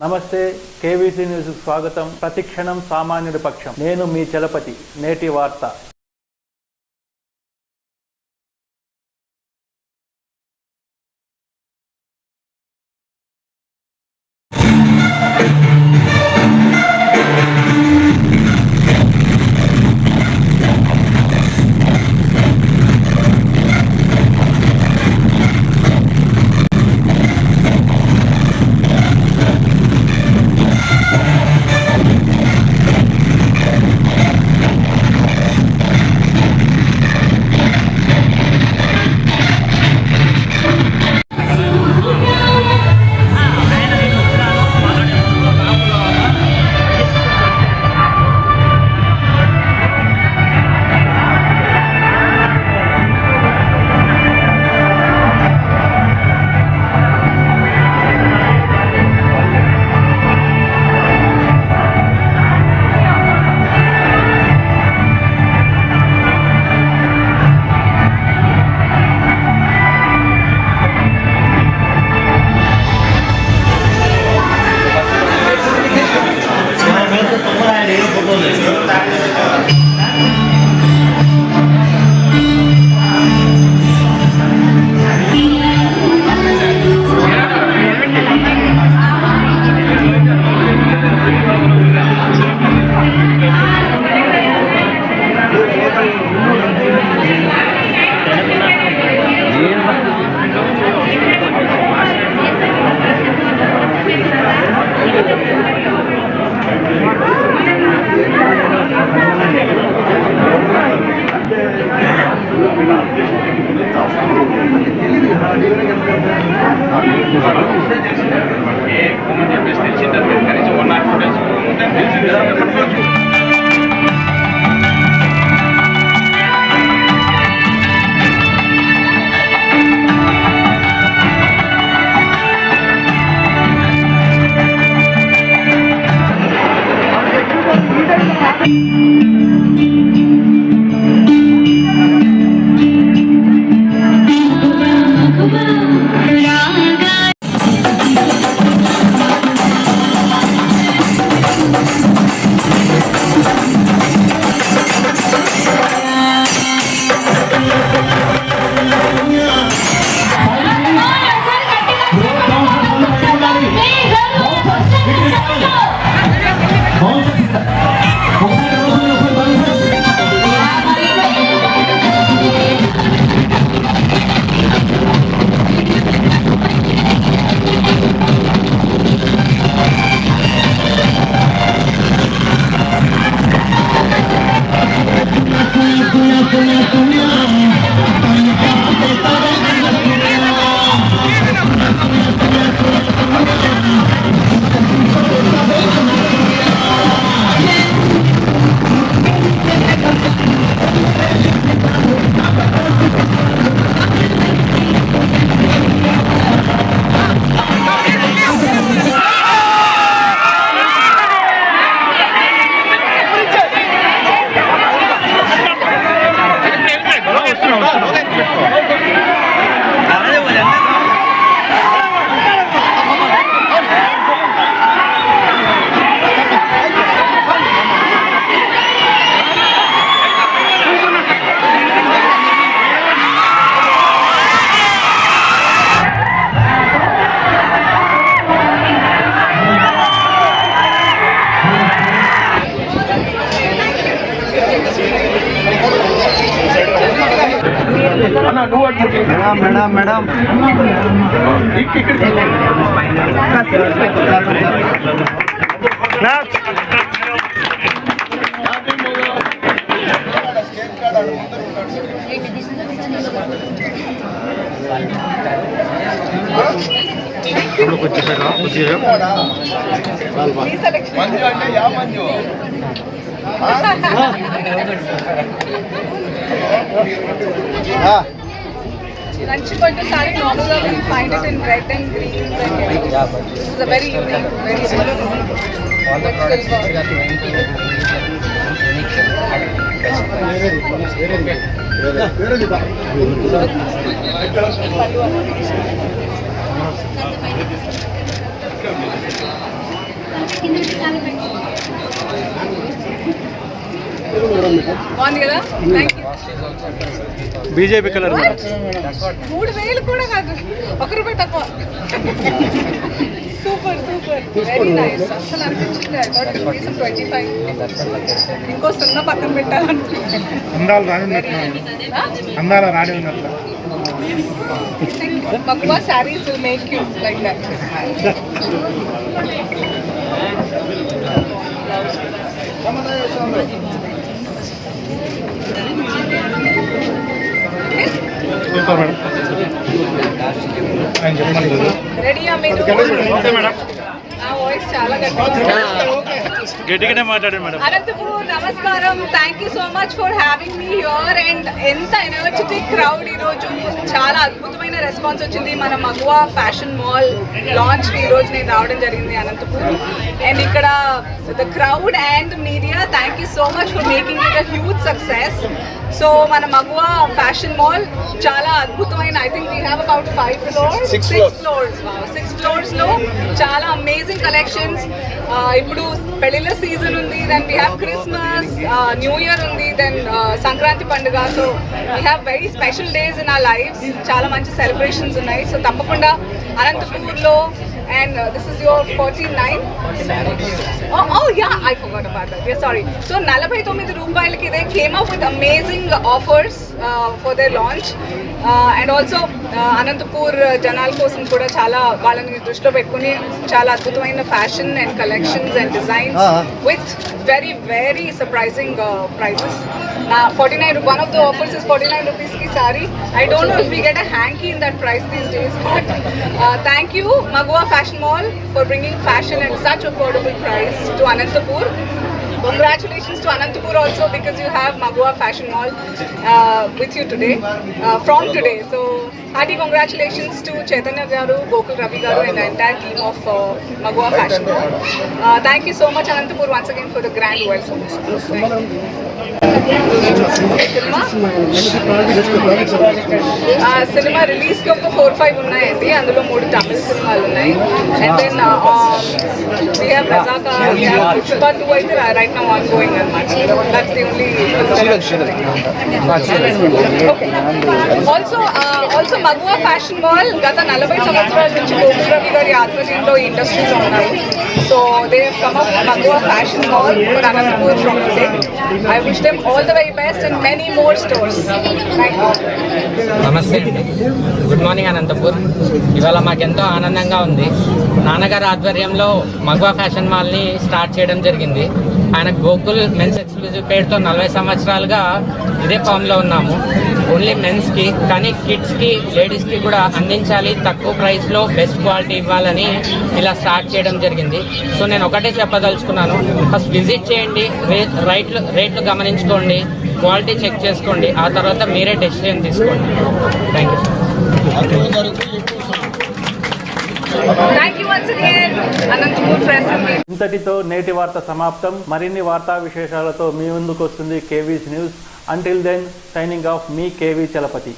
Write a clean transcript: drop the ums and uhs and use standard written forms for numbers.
నమస్తే, KVC news స్వాగతం. ప్రతిక్షణం సామాన్యుడి పక్షం. నేను మీ చలపతి. నేటి వార్త. Madam madam Ranchi saree normally we find it in red and green and yellow. This is a very unique, very silver. All the products we got unique. బాగుంది కదా? Thank you. BJP colour madam. 3,000 కూడా కాదు, ₹1 తక్కువ. Super super, very nice. అసలు అనిపించింది I thought it would be some 25. ఇంకో 0 పక్కన పెట్టాలనుకుంటున్నాను. అందాల రాణి ఉన్నట్లు. Magua sarees will make you like that. రెడీయా మీరు? నా వాయిస్ చాలా గట్టిగానే మాట్లాడండి మేడం. అనంతపూర్ నమస్కారం. Thank you so much for having me here. And ఎంత ఎనర్జెటిక్ క్రౌడ్ ఈరోజు. చాలా అద్భుతమైన రెస్పాన్స్ వచ్చింది. మన మగువా ఫ్యాషన్ మాల్ లాంచ్ ఈరోజు నేను రావడం జరిగింది అనంతపూర్. అండ్ ఇక్కడ the crowd and media, thank you so much for making it a huge success. So మన మగువా ఫ్యాషన్ మాల్ చాలా అద్భుతమైన, I think we have about 5 floors, 6 floors లో చాలా అమేజింగ్ కలెక్షన్స్. ఇప్పుడు పెళ్లిళ్ళ సీజన్ ఉంది, then we have Christmas, new year ఉంది, దెన్ సంక్రాంతి పండుగ. So we have very special days in our life. చాలా మంచి సెలబ్రేషన్స్ ఉన్నాయి. సో తప్పకుండా అనంతపూర్లో. And this is your 49. Oh yeah, I forgot about that. Yeah, sorry. So 49 రూపాయలకి they came up with amazing offers for their launch. And also Anantapur జనాల కోసం కూడా చాలా వాళ్ళని దృష్టిలో పెట్టుకుని చాలా అద్భుతమైన fashion and collections and designs with very very surprising prices. 49, one of the offers is 49 rupees ki saree. I don't know if we get a hanky in that price these days, but thank you Magua Fashion Mall for bringing fashion at such affordable price to Anantapur. Congratulations to Anantapur also, because you have Magua Fashion Mall with you today, from today. So hearty congratulations to Chaitanya Garu, Gokul Ravi Garu and the entire team of Magua Fashion Mall. Thank you so much Anantapur once again for the grand welcome. Cinema release కి ఒక 4-5 ఉన్నాయండి. అందులో 3 తమిళ సినిమాలు ఉన్నాయి. And then we have Razaka, we have Pushpa 2 అయితే right now ongoing అన్నమాట. That's the only also Magua Fashion Mall గత 40 సంవత్సరాల నుంచి గోకుల్ రవి గారి ఆధ్వర్యంలో ఈ ఇండస్ట్రీలో ఉన్నారు. So they have come up with Magua Fashion Mall for Anantapur from today. I wish them all the very best and many more stores. Thank you. నమస్తే అండి, గుడ్ మార్నింగ్ అనంతపూర్. ఇవాళ మాకెంతో ఆనందంగా ఉంది. నాన్నగారి ఆధ్వర్యంలో మగువా ఫ్యాషన్ మాల్ని స్టార్ట్ చేయడం జరిగింది. ఆయన గోకుల్ మెన్స్ ఎక్స్క్లూజివ్ పేరుతో 40 సంవత్సరాలుగా ఇదే ఫామ్లో ఉన్నాము. ఓన్లీ మెన్స్కి, కానీ కిడ్స్కి, లేడీస్కి కూడా అందించాలి, తక్కువ ప్రైస్లో బెస్ట్ క్వాలిటీ ఇవ్వాలని ఇలా స్టార్ట్ చేయడం జరిగింది. సో నేను ఒకటే చెప్పదలుచుకున్నాను, ఫస్ట్ విజిట్ చేయండి, రేట్లు గమనించుకోండి, క్వాలిటీ చెక్ చేసుకోండి, ఆ తర్వాత మీరే డెసిషన్ తీసుకోండి. Thank you. Thank you once again Anantapur Press. ఇంతటితో నేటి వార్త సమాప్తం. మరిన్ని వార్తా విశేషాలతో మీ ముందుకు వస్తుంది KV's news. Until then, signing off మీ కేవీ చలపతి.